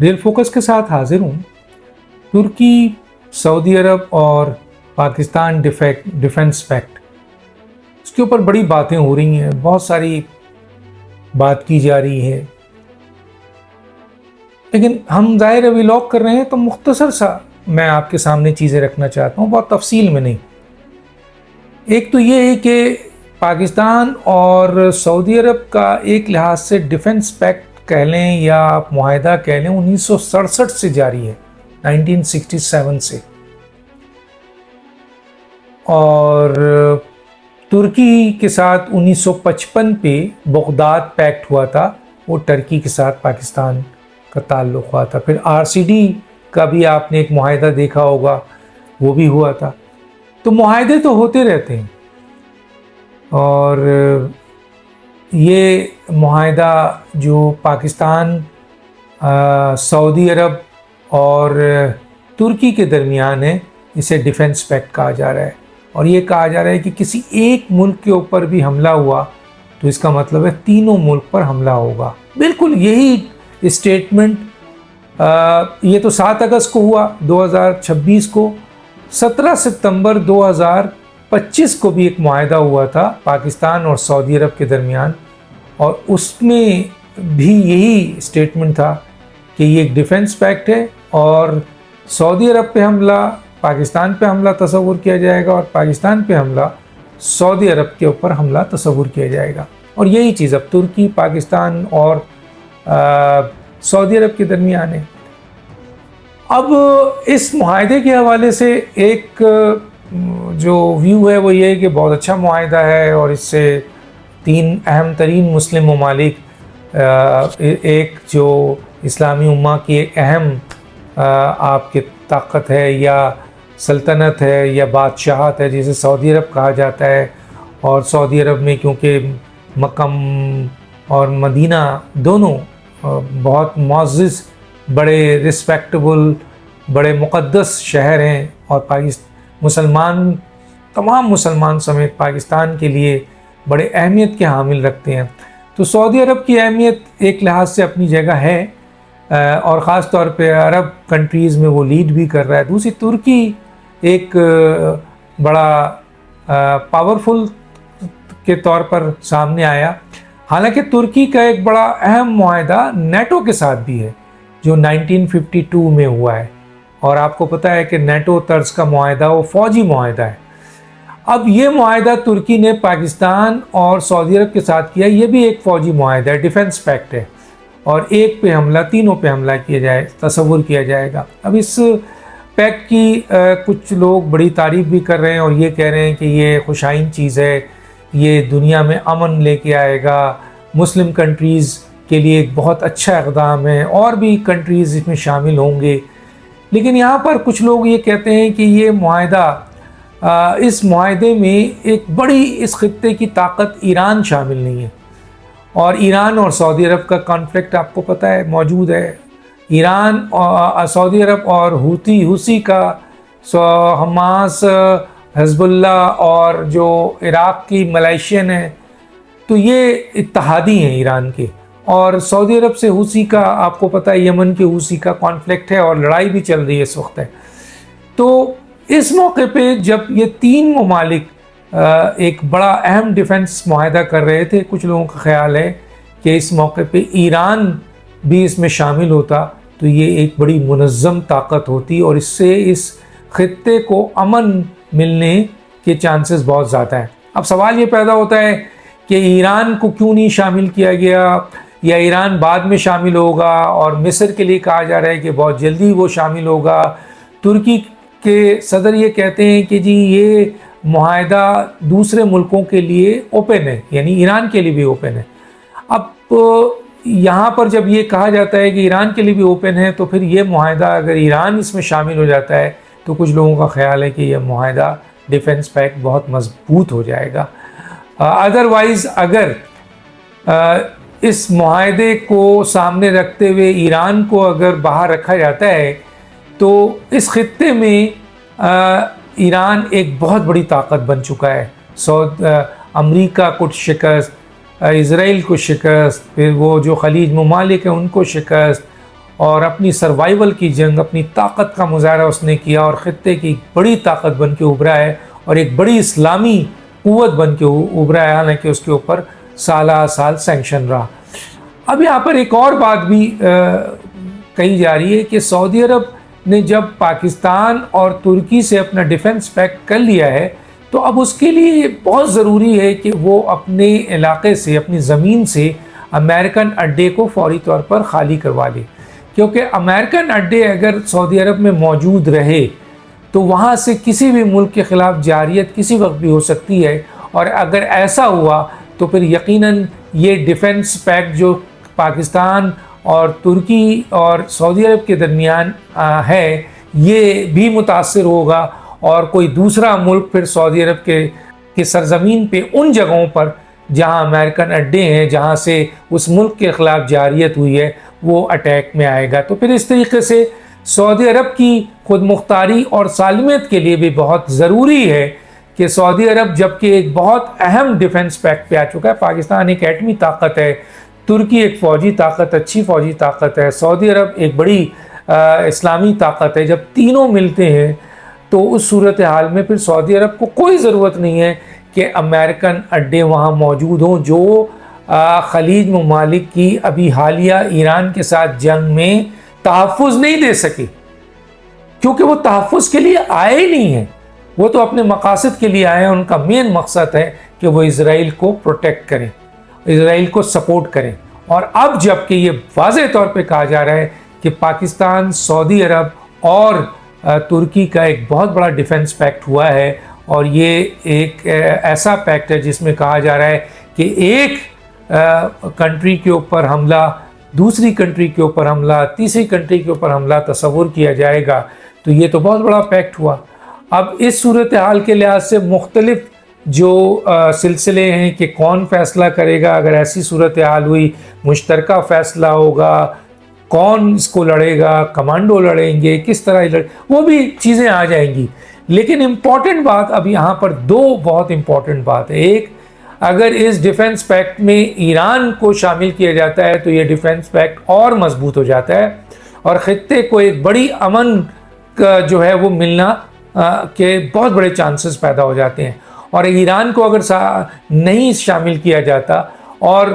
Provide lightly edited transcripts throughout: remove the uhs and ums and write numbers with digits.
Rail focus کے ساتھ حاضر ہوں۔ ترکی، سعودی عرب اور پاکستان ڈیفنس پیکٹ، اس کے اوپر بڑی باتیں ہو رہی ہیں، بہت ساری بات کی جا رہی ہے، لیکن ہم ظاہر ویلاگ کر رہے ہیں تو مختصر سا میں آپ کے سامنے چیزیں رکھنا چاہتا ہوں، بہت تفصیل میں نہیں۔ ایک تو یہ ہے کہ پاکستان اور سعودی عرب کا ایک لحاظ سے ڈیفنس پیکٹ کہہ لیں یا آپ معاہدہ کہہ لیں 1967 سے جاری ہے، 1967 سے، اور ترکی کے ساتھ 1955 پہ بغداد پیکٹ ہوا تھا، وہ ترکی کے ساتھ پاکستان کا تعلق ہوا تھا۔ پھر RCD کا بھی آپ نے ایک معاہدہ دیکھا ہوگا، وہ بھی ہوا تھا۔ تو معاہدے تو ہوتے رہتے ہیں، اور یہ معاہدہ جو پاکستان، سعودی عرب اور ترکی کے درمیان ہے، اسے ڈیفنس پیکٹ کہا جا رہا ہے، اور یہ کہا جا رہا ہے کہ کسی ایک ملک کے اوپر بھی حملہ ہوا تو اس کا مطلب ہے تینوں ملک پر حملہ ہوگا۔ بالکل یہی اسٹیٹمنٹ یہ تو 7 اگست کو ہوا 2026 کو، 17 ستمبر 2025 کو بھی ایک معاہدہ ہوا تھا پاکستان اور سعودی عرب کے درمیان، اور اس میں بھی یہی اسٹیٹمنٹ تھا کہ یہ ایک ڈیفنس پیکٹ ہے، اور سعودی عرب پہ حملہ پاکستان پہ حملہ تصور کیا جائے گا، اور پاکستان پہ حملہ سعودی عرب کے اوپر حملہ تصور کیا جائے گا۔ اور یہی چیز اب ترکی، پاکستان اور سعودی عرب کے درمیان ہے۔ اب اس معاہدے کے حوالے سے ایک جو ویو ہے وہ یہ ہے کہ بہت اچھا معاہدہ ہے، اور اس سے 3 اہم ترین مسلم ممالک، ایک جو اسلامی امہ کی ایک اہم آپ کی طاقت ہے یا سلطنت ہے یا بادشاہت ہے، جسے سعودی عرب کہا جاتا ہے، اور سعودی عرب میں کیونکہ مکہ اور مدینہ دونوں بہت معزز، بڑے رسپیکٹبل، بڑے مقدس شہر ہیں، اور مسلمان، تمام مسلمان سمیت پاکستان کے لیے بڑے اہمیت کے حامل رکھتے ہیں۔ تو سعودی عرب کی اہمیت ایک لحاظ سے اپنی جگہ ہے، اور خاص طور پہ عرب کنٹریز میں وہ لیڈ بھی کر رہا ہے۔ دوسری ترکی ایک بڑا پاورفل کے طور پر سامنے آیا، حالانکہ ترکی کا ایک بڑا اہم معاہدہ نیٹو کے ساتھ بھی ہے جو 1952 میں ہوا ہے، اور آپ کو پتہ ہے کہ نیٹو طرز کا معاہدہ وہ فوجی معاہدہ ہے۔ اب یہ معاہدہ ترکی نے پاکستان اور سعودی عرب کے ساتھ کیا، یہ بھی ایک فوجی معاہدہ ہے، ڈیفنس پیکٹ ہے، اور ایک پہ حملہ، تینوں پہ حملہ تصور کیا جائے گا۔ اب اس پیکٹ کی کچھ لوگ بڑی تعریف بھی کر رہے ہیں، اور یہ کہہ رہے ہیں کہ یہ خوشائن چیز ہے، یہ دنیا میں امن لے کے آئے گا، مسلم کنٹریز کے لیے ایک بہت اچھا اقدام ہے، اور بھی کنٹریز اس میں شامل ہوں گے۔ لیکن یہاں پر کچھ لوگ یہ کہتے ہیں کہ یہ معاہدہ، اس معاہدے میں ایک بڑی اس خطے کی طاقت ایران شامل نہیں ہے، اور ایران اور سعودی عرب کا کانفلکٹ آپ کو پتہ ہے موجود ہے۔ ایران اور سعودی عرب اور حوثی کا، حماس، حزب اللہ اور جو عراق کی ملیشین ہے، تو یہ اتحادی ہیں ایران کے، اور سعودی عرب سے حوثی کا آپ کو پتہ ہے یمن کے حوثی کا کانفلکٹ ہے، اور لڑائی بھی چل رہی ہے اس وقت ہے۔ تو اس موقع پہ جب یہ 3 ممالک ایک بڑا اہم ڈیفنس معاہدہ کر رہے تھے، کچھ لوگوں کا خیال ہے کہ اس موقع پہ ایران بھی اس میں شامل ہوتا تو یہ ایک بڑی منظم طاقت ہوتی، اور اس سے اس خطے کو امن ملنے کے چانسز بہت زیادہ ہیں۔ اب سوال یہ پیدا ہوتا ہے کہ ایران کو کیوں نہیں شامل کیا گیا، یا ایران بعد میں شامل ہوگا، اور مصر کے لیے کہا جا رہا ہے کہ بہت جلدی وہ شامل ہوگا۔ ترکی کے صدر یہ کہتے ہیں کہ جی یہ معاہدہ دوسرے ملکوں کے لیے اوپن ہے، یعنی ایران کے لیے بھی اوپن ہے۔ اب یہاں پر جب یہ کہا جاتا ہے کہ ایران کے لیے بھی اوپن ہے، تو پھر یہ معاہدہ اگر ایران اس میں شامل ہو جاتا ہے تو کچھ لوگوں کا خیال ہے کہ یہ معاہدہ ڈیفنس پیکٹ بہت مضبوط ہو جائے گا۔ ادروائز اگر اس معاہدے کو سامنے رکھتے ہوئے ایران کو اگر باہر رکھا جاتا ہے تو اس خطے میں ایران ایک بہت بڑی طاقت بن چکا ہے۔ امریکہ کو شکست، اسرائیل کو شکست، پھر وہ جو خلیج ممالک ہیں ان کو شکست، اور اپنی سروائیول کی جنگ، اپنی طاقت کا مظاہرہ اس نے کیا اور خطے کی بڑی طاقت بن کے ابھرا ہے اور ایک بڑی اسلامی قوت بن کے ابھرا ہے، حالانکہ اس کے اوپر سالہ سال سینکشن رہا۔ اب یہاں پر ایک اور بات بھی کہی جا رہی ہے کہ سعودی عرب نے جب پاکستان اور ترکی سے اپنا ڈیفنس پیکٹ کر لیا ہے تو اب اس کے لیے بہت ضروری ہے کہ وہ اپنے علاقے سے، اپنی زمین سے امریکن اڈے کو فوری طور پر خالی کروا لے، کیونکہ امریکن اڈے اگر سعودی عرب میں موجود رہے تو وہاں سے کسی بھی ملک کے خلاف جارحیت کسی وقت بھی ہو سکتی ہے، اور اگر ایسا ہوا تو پھر یقیناً یہ ڈیفنس پیکٹ جو پاکستان اور ترکی اور سعودی عرب کے درمیان ہے یہ بھی متاثر ہوگا، اور کوئی دوسرا ملک پھر سعودی عرب کے سرزمین پہ ان جگہوں پر جہاں امریکن اڈے ہیں، جہاں سے اس ملک کے خلاف جارحیت ہوئی ہے، وہ اٹیک میں آئے گا۔ تو پھر اس طریقے سے سعودی عرب کی خود مختاری اور سالمیت کے لیے بھی بہت ضروری ہے کہ سعودی عرب جبکہ ایک بہت اہم ڈیفنس پیکٹ پہ آ چکا ہے، پاکستان ایک ایٹمی طاقت ہے، ترکی ایک فوجی طاقت، اچھی فوجی طاقت ہے، سعودی عرب ایک بڑی اسلامی طاقت ہے، جب تینوں ملتے ہیں تو اس صورتحال میں پھر سعودی عرب کو کوئی ضرورت نہیں ہے کہ امریکن اڈے وہاں موجود ہوں جو خلیج ممالک کی ابھی حالیہ ایران کے ساتھ جنگ میں تحفظ نہیں دے سکے، کیونکہ وہ تحفظ کے لیے آئے ہی نہیں ہیں، وہ تو اپنے مقاصد کے لیے آئے ہیں۔ ان کا مین مقصد ہے کہ وہ اسرائیل کو پروٹیکٹ کریں، اسرائیل کو سپورٹ کریں۔ اور اب جب کہ یہ واضح طور پہ کہا جا رہا ہے کہ پاکستان، سعودی عرب اور ترکی کا ایک بہت بڑا ڈیفنس پیکٹ ہوا ہے، اور یہ ایک ایسا پیکٹ ہے جس میں کہا جا رہا ہے کہ ایک کنٹری کے اوپر حملہ، دوسری کنٹری کے اوپر حملہ، تیسری کنٹری کے اوپر حملہ تصور کیا جائے گا، تو یہ تو بہت بڑا پیکٹ ہوا۔ اب اس صورتحال کے لحاظ سے مختلف جو سلسلے ہیں کہ کون فیصلہ کرے گا اگر ایسی صورتحال ہوئی، مشترکہ فیصلہ ہوگا، کون اس کو لڑے گا، کمانڈو لڑیں گے، کس طرح وہ بھی چیزیں آ جائیں گی۔ لیکن امپورٹنٹ بات اب یہاں پر دو بہت امپورٹنٹ بات ہے۔ ایک، اگر اس ڈیفنس پیکٹ میں ایران کو شامل کیا جاتا ہے تو یہ ڈیفنس پیکٹ اور مضبوط ہو جاتا ہے، اور خطے کو ایک بڑی امن کا جو ہے وہ ملنا کے بہت بڑے چانسز پیدا ہو جاتے ہیں۔ اور ایران کو اگر نہیں شامل کیا جاتا اور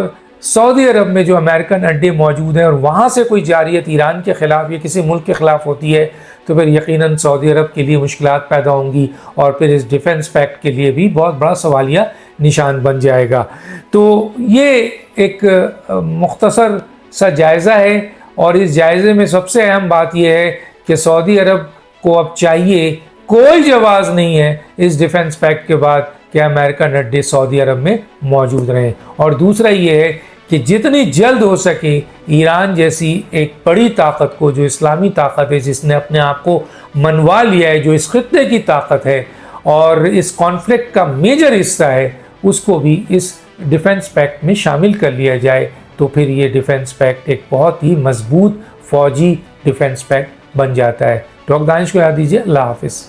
سعودی عرب میں جو امریکن اڈے موجود ہیں اور وہاں سے کوئی جارحیت ایران کے خلاف یا کسی ملک کے خلاف ہوتی ہے تو پھر یقیناً سعودی عرب کے لیے مشکلات پیدا ہوں گی، اور پھر اس ڈیفنس پیکٹ کے لیے بھی بہت بڑا سوالیہ نشان بن جائے گا۔ تو یہ ایک مختصر سا جائزہ ہے، اور اس جائزے میں سب سے اہم بات یہ ہے کہ سعودی عرب کو اب چاہیے، کوئی جواز نہیں ہے اس ڈیفنس پیکٹ کے بعد کہ امریکن اڈے سعودی عرب میں موجود رہیں، اور دوسرا یہ ہے کہ جتنی جلد ہو سکے ایران جیسی ایک بڑی طاقت کو، جو اسلامی طاقت ہے، جس نے اپنے آپ کو منوا لیا ہے، جو اس خطے کی طاقت ہے اور اس کانفلکٹ کا میجر حصہ ہے، اس کو بھی اس ڈیفنس پیکٹ میں شامل کر لیا جائے، تو پھر یہ ڈیفنس پیکٹ ایک بہت ہی مضبوط فوجی ڈیفنس پیکٹ بن جاتا ہے۔ ڈاکٹر دانش کو یاد دیجیے۔ اللہ حافظ۔